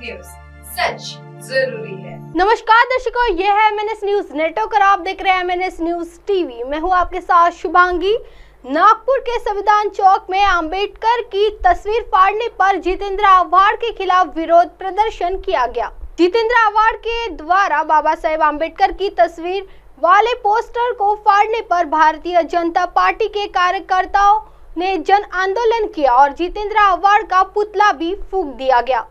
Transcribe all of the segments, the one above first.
News, सच जरूरी है। नमस्कार दर्शकों, ये है MNS न्यूज नेटवर्क और आप देख रहे हैं MNS न्यूज टीवी। मैं हूं आपके साथ शुभांगी। नागपुर के संविधान चौक में अंबेडकर की तस्वीर फाड़ने पर जितेंद्र आव्हाड के खिलाफ विरोध प्रदर्शन किया गया। जितेंद्र आव्हाड के द्वारा बाबा साहेब अंबेडकर की तस्वीर वाले पोस्टर को फाड़ने पर भारतीय जनता पार्टी के कार्यकर्ताओं ने जन आंदोलन किया और जितेंद्र आव्हाड का पुतला भी फूंक दिया गया।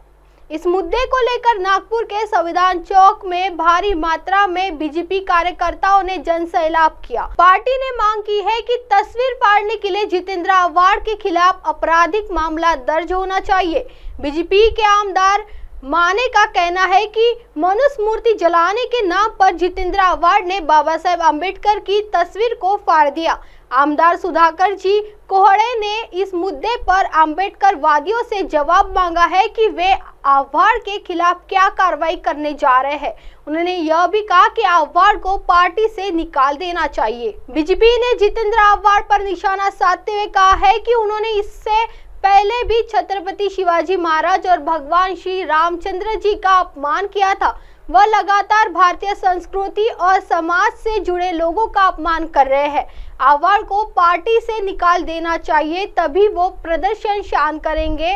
इस मुद्दे को लेकर नागपुर के संविधान चौक में भारी मात्रा में बीजेपी कार्यकर्ताओं ने जन सैलाब किया। पार्टी ने मांग की है कि तस्वीर फाड़ने के लिए जितेंद्र आव्हाड के खिलाफ आपराधिक मामला दर्ज होना चाहिए। बीजेपी के आमदार माने का कहना है कि मनुस्मृति जलाने के नाम पर जितेंद्र आव्हाड ने बाबा साहेब अंबेडकर की तस्वीर को फाड़ दिया। आमदार सुधाकर जी कोहड़े ने इस मुद्दे पर अंबेडकर वादियों से जवाब मांगा है कि वे आव्हाड के खिलाफ क्या कार्रवाई करने जा रहे हैं। उन्होंने यह भी कहा कि आव्हाड को पार्टी से निकाल देना चाहिए। बीजेपी ने जितेंद्र आव्हाड पर निशाना साधते हुए कहा है कि उन्होंने इससे पहले भी छत्रपति शिवाजी महाराज और भगवान श्री रामचंद्र जी का अपमान किया था। वह लगातार भारतीय संस्कृति और समाज से जुड़े लोगों का अपमान कर रहे हैं। आव्हाड को पार्टी से निकाल देना चाहिए, तभी वो प्रदर्शन शांत करेंगे।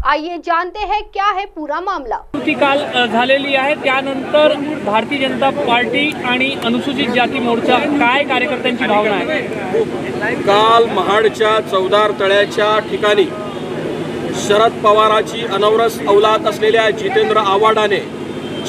आइए जानते हैं क्या है पूरा मामला। कृती काल झालेली आहे, त्यानंतर भारतीय जनता पार्टी आणि अनुसूचित जाती मोर्चा काय कार्यकर्त्यांची भावना आहे? काल महाडच्या चौदार तळ्याच्या ठिकाणी शरद पवारांची अनवरस औलाद असलेल्या जितेंद्र आव्हाडाने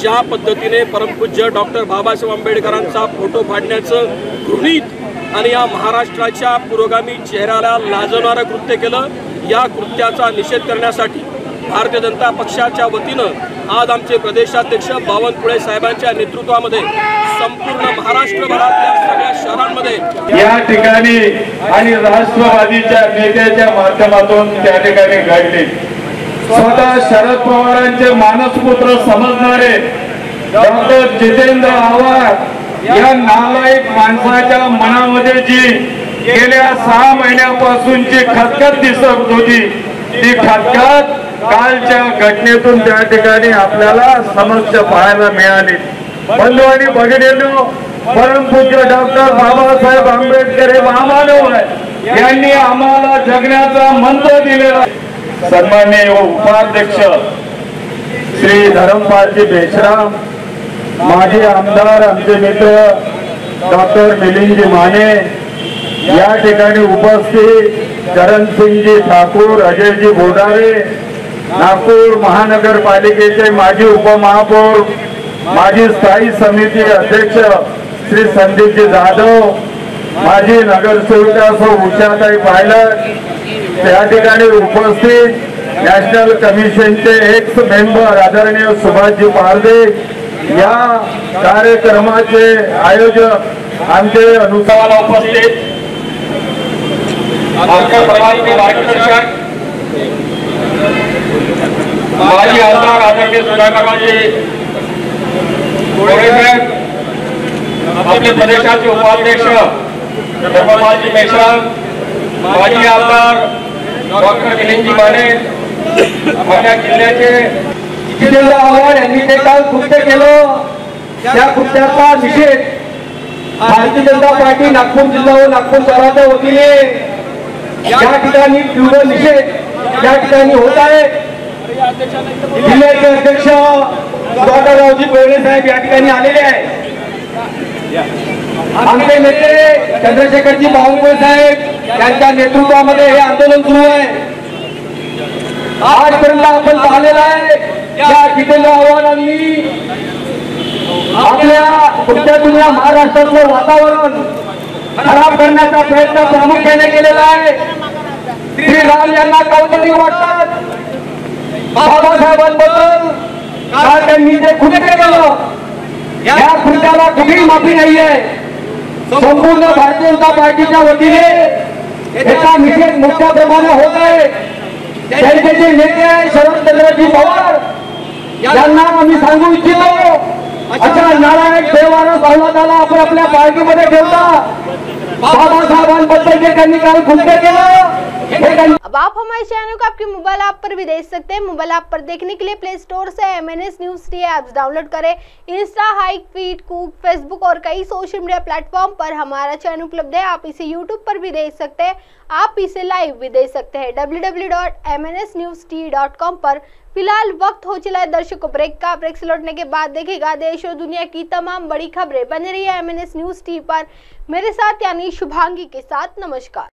ज्या पद्धतीने परमपूज्य डॉक्टर बाबासाहेब आंबेडकरांचा फोटो फाडण्याचं घृणित आणि या महाराष्ट्राच्या पुरोगामी चेहऱ्याला लाजवणारं कृत्य केलं, या कृत्याचा निषेध करण्यासाठी भारतीय जनता पक्षाच्या वतीनं आज आमचे प्रदेशाध्यक्ष बावनकुळे साहेबांच्या नेतृत्वामध्ये संपूर्ण महाराष्ट्रभरातल्या सगळ्या शहरांमध्ये या ठिकाणी आणि राष्ट्रवादीच्या नेत्याच्या माध्यमातून त्या ठिकाणी घडले। स्वतः शरद पवारांचे मानसपुत्र समजणारे डॉक्टर जितेंद्र आव्हाड या नालायक माणसाच्या मनामध्ये जी गेल्या 6 महिन्यापासूनची खतखत दिसत होती, ती खतखत कालच्या घटनेतून त्या ठिकाणी आपल्याला समक्ष पाहायला मिळाली। बंधू आणि भगिनींनो, परमपूज्य डॉक्टर बाबासाहेब आंबेडकर हे महामानव आहे, यांनी आम्हाला जगण्याचा मंत्र दिलेला। सन्माननीय उपाध्यक्ष श्री धरमपालजी बेशराम, माजी आमदार आमचे मित्र डॉक्टर मिलिंदजी माने, या ठिकाणी उपस्थित करणसिंगजी ठाकूर, अजयजी बोडारे, नागपूर महानगरपालिकेचे माजी उपमहापौर, माजी स्थायी समिती अध्यक्ष श्री संदीपजी जाधव, माजी नगरसेविका सौ उषाताई पायलट, या ठिकाणी उपस्थित नॅशनल कमिशनचे एक्स मेंबर आदरणीय सुभाषजी पारदे, या कार्यक्रमाचे आयोजक आमचे अनुसार उपस्थित आमच्या प्रभावी मार्गदर्शक माजी आमदार आदरणीय सुधाकरजी कोहड़े साहेब, आपले प्रदेशाचे उपाध्यक्ष धर्मपालजी बेशराम, माजी आमदार डॉक्टर मिलिंदजी माने, आपल्या जिल्ह्याचे जितेंद्र आव्हाड यांनी ते काल कृत्य केलं, त्या कृत्याचा निषेध भारतीय जनता पार्टी नागपूर जिल्हा व नागपूर शहराच्या वतीने या ठिकाणी तीव्र निषेध या ठिकाणी होत आहे। जिल्ह्याचे अध्यक्ष सुधाकररावजी कोहड़े साहेब या ठिकाणी आलेले आहेत। आमचे नेते चंद्रशेखरजी बावनकुळे साहेब यांच्या नेतृत्वामध्ये हे आंदोलन सुरू आहे। आजपर्यंत आपण पाहिलेलं आहे या जितेंद्र आव्हाडांनी आपल्या कृत्यातून या महाराष्ट्राचं वातावरण खराब करण्याचा प्रयत्न प्रामुख्याने केलेला आहे। श्रीराम यांना कौतुक वाटतात, बाबासाहेबांबद्दल काल त्यांनी जे कृत्य केलं, या कृत्याला कुठेही माफी नाही आहे। संपूर्ण भारतीय जनता पार्टीच्या वतीने याचा निषेध मोठ्या प्रमाणात होत आहे। त्यांचे जे नेते आहे शरदचंद्रजी पवार यांना आम्ही सांगू इच्छितो, अशा नालायक देवानं बहुमताला आपण आपल्या पार्टीमध्ये ठेवता। बाबासाहेबांबद्दल जे त्यांनी काल कृत्य केलं, अब आप हमारे चैनल को आपके मोबाइल ऐप पर भी देख सकते हैं। मोबाइल ऐप पर देखने के लिए प्ले स्टोर से MNS news T apps download करें। Insta, Hike, feed, Koo, Facebook और कई सोशल मीडिया प्लेटफॉर्म पर हमारा चैनल उपलब्ध है। आप इसे यूट्यूब पर भी देख सकते हैं, आप इसे लाइव भी देख सकते हैं www.mnsnewst.com पर। फिलहाल वक्त हो चला है दर्शकों ब्रेक का। ब्रेक से लौटने के बाद देखेगा देश और दुनिया की तमाम बड़ी खबरें। बने रही है MNS न्यूज टी पर मेरे साथ यानी शुभांगी के साथ। नमस्कार।